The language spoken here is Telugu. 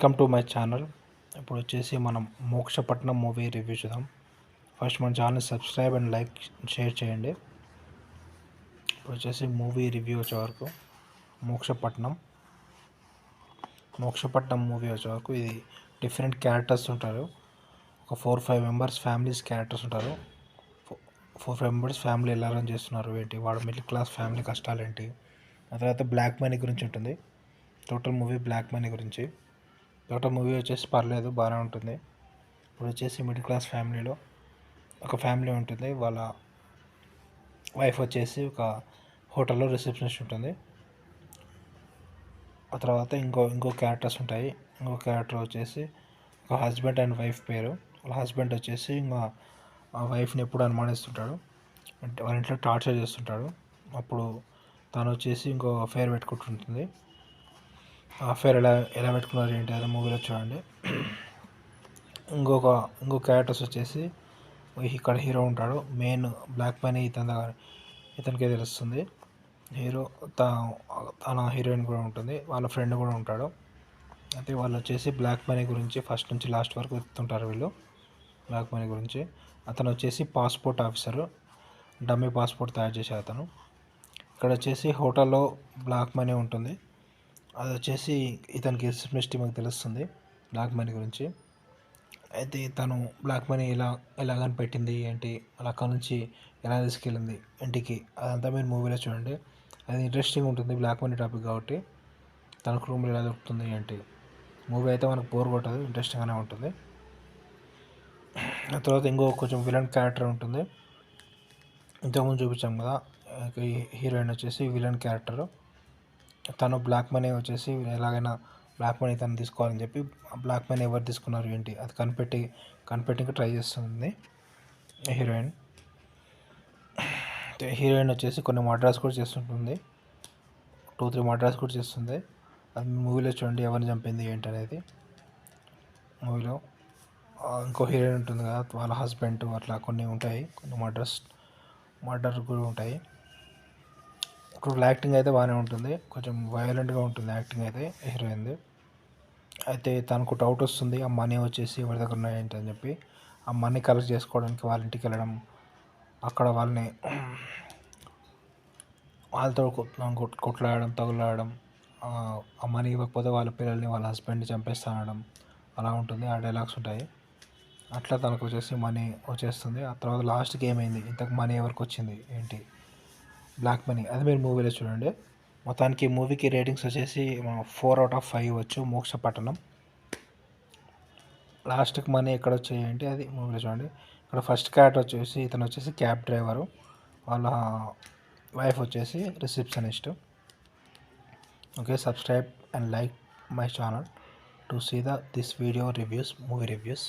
Welcome to my channel. ఇప్పుడు వచ్చేసి మనం మోక్షపట్నం మూవీ రివ్యూ చూద్దాం. ఫస్ట్ మన channel subscribe and like share చేయండి. ఇప్పుడు వచ్చేసి మూవీ రివ్యూ వచ్చే వరకు మోక్షపట్నం మూవీ వచ్చే వరకు ఇది డిఫరెంట్ క్యారెక్టర్స్ ఉంటారు. ఒక 4-5 మెంబర్స్ ఫ్యామిలీస్ క్యారెక్టర్స్ ఉంటారు. 4-5 మెంబర్స్ ఫ్యామిలీ ఎలా రన్ చేస్తున్నారు ఏంటి, వాడు మిడిల్ క్లాస్ ఫ్యామిలీ కష్టాలు ఏంటి, ఆ తర్వాత బ్లాక్ మనీ గురించి ఉంటుంది. టోటల్ మూవీ బ్లాక్ మనీ గురించి. టోటల్ మూవీ వచ్చేసి పర్లేదు, బాగానే ఉంటుంది. ఇప్పుడు వచ్చేసి మిడిల్ క్లాస్ ఫ్యామిలీలో ఒక ఫ్యామిలీ ఉంటుంది. వాళ్ళ వైఫ్ వచ్చేసి ఒక హోటల్లో రిసెప్షనిస్ట్ ఉంటుంది. ఆ తర్వాత ఇంకో క్యారెక్టర్స్ ఉంటాయి. ఇంకో క్యారెక్టర్ వచ్చేసి ఒక హస్బెండ్ అండ్ వైఫ్ పేరు. వాళ్ళ హస్బెండ్ వచ్చేసి ఇంకా ఆ వైఫ్ని ఎప్పుడు అనుమానిస్తుంటాడు, అంటే వాళ్ళ ఇంట్లో టార్చర్ చేస్తుంటాడు. అప్పుడు తను వచ్చేసి ఇంకో అఫైర్ పెట్టుకుంటుంటుంది. ఆ అఫైర్ ఎలా పెట్టుకున్నారు ఏంటి అదే మూవీలో చూడండి. ఇంకో క్యారెక్టర్స్ వచ్చేసి ఇక్కడ హీరో ఉంటాడు. మెయిన్ బ్లాక్ మనీ ఇతనికే తెలుస్తుంది. హీరో తన హీరోయిన్ కూడా ఉంటుంది, వాళ్ళ ఫ్రెండ్ కూడా ఉంటాడు. అయితే వాళ్ళు వచ్చేసి బ్లాక్ మనీ గురించి ఫస్ట్ నుంచి లాస్ట్ వరకు వెతుకుతుంటారు వీళ్ళు. బ్లాక్ మనీ గురించి అతను వచ్చేసి పాస్పోర్ట్ ఆఫీసరు, డమ్మీ పాస్పోర్ట్ తయారు చేసే అతను. ఇక్కడ వచ్చేసి హోటల్లో బ్లాక్ మనీ ఉంటుంది. అది వచ్చేసి ఇతనికి రిసెప్షనిస్ట్ మాకు తెలుస్తుంది బ్లాక్ మనీ గురించి. అయితే తను బ్లాక్ మనీ ఎలా కనిపెట్టింది ఏంటి, అక్కడ నుంచి ఎలా తీసుకెళ్ళింది ఇంటికి, అదంతా మీరు మూవీలో చూడండి. అది ఇంట్రెస్టింగ్ ఉంటుంది బ్లాక్ మనీ టాపిక్ కాబట్టి. తనకు రూమ్లో ఎలా దొరుకుతుంది ఏంటి, మూవీ అయితే మనకు బోర్ కొట్టదు, ఇంట్రెస్టింగ్గానే ఉంటుంది. ఆ తర్వాత కొంచెం విలన్ క్యారెక్టర్ ఉంటుంది. ఇంతకుముందు చూపించాం కదా, హీరోయిన్ వచ్చేసి విలన్ క్యారెక్టర్. తను బ్లాక్ మనీ వచ్చేసి ఎలాగైనా బ్లాక్ మనీ తను తీసుకోవాలని చెప్పి బ్లాక్ మనీ ఎవరు తీసుకున్నారు ఏంటి అది కనిపెట్టి ట్రై చేస్తుంది హీరోయిన్. హీరోయిన్ వచ్చేసి కొన్ని మర్డర్స్ కూడా చేస్తుంటుంది, 2-3 మర్డర్స్ కూడా చేస్తుంది. అది మూవీలో చూడండి ఎవరిని చంపింది ఏంటి అనేది. మూవీలో ఇంకో హీరోయిన్ ఉంటుంది కదా, వాళ్ళ హస్బెండ్, అట్లా కొన్ని ఉంటాయి, కొన్ని మర్డర్ కూడా ఉంటాయి. ఇప్పుడు యాక్టింగ్ అయితే బాగానే ఉంటుంది, కొంచెం వైలెంట్గా ఉంటుంది యాక్టింగ్ అయితే హీరోయిన్ది. అయితే తనకు డౌట్ వస్తుంది, ఆ మనీ వచ్చేసి ఎవరి దగ్గర ఉన్నాయంటే అని చెప్పి ఆ మనీ కలెక్ట్ చేసుకోవడానికి వాళ్ళ ఇంటికి వెళ్ళడం, అక్కడ వాళ్ళతో కొట్లాడడం, తగులాడడం, ఆ మనీ ఇవ్వకపోతే వాళ్ళ పిల్లల్ని వాళ్ళ హస్బెండ్ని చంపేస్తానడం అలా ఉంటుంది. ఆ డైలాగ్స్ ఉంటాయి. అట్లా తనకు వచ్చేసి మనీ వచ్చేస్తుంది. ఆ తర్వాత లాస్ట్కి ఏమైంది, ఇంతకు మనీ ఎవరికి వచ్చింది ఏంటి, బ్లాక్ మనీ, అది మీరు మూవీలో చూడండి. మొత్తానికి మూవీకి రేటింగ్స్ వచ్చేసి 4/5 ఇవ్వచ్చు. మోక్షపట్నం. లాస్ట్కి మనీ ఎక్కడ వచ్చాయంటే అది మూవీలో చూడండి. ఇక్కడ ఫస్ట్ క్యారెక్టర్ వచ్చేసి ఇతను వచ్చేసి క్యాబ్ డ్రైవరు, వాళ్ళ వైఫ్ వచ్చేసి receptionist. Okay, subscribe and like my channel to see this video reviews, movie reviews.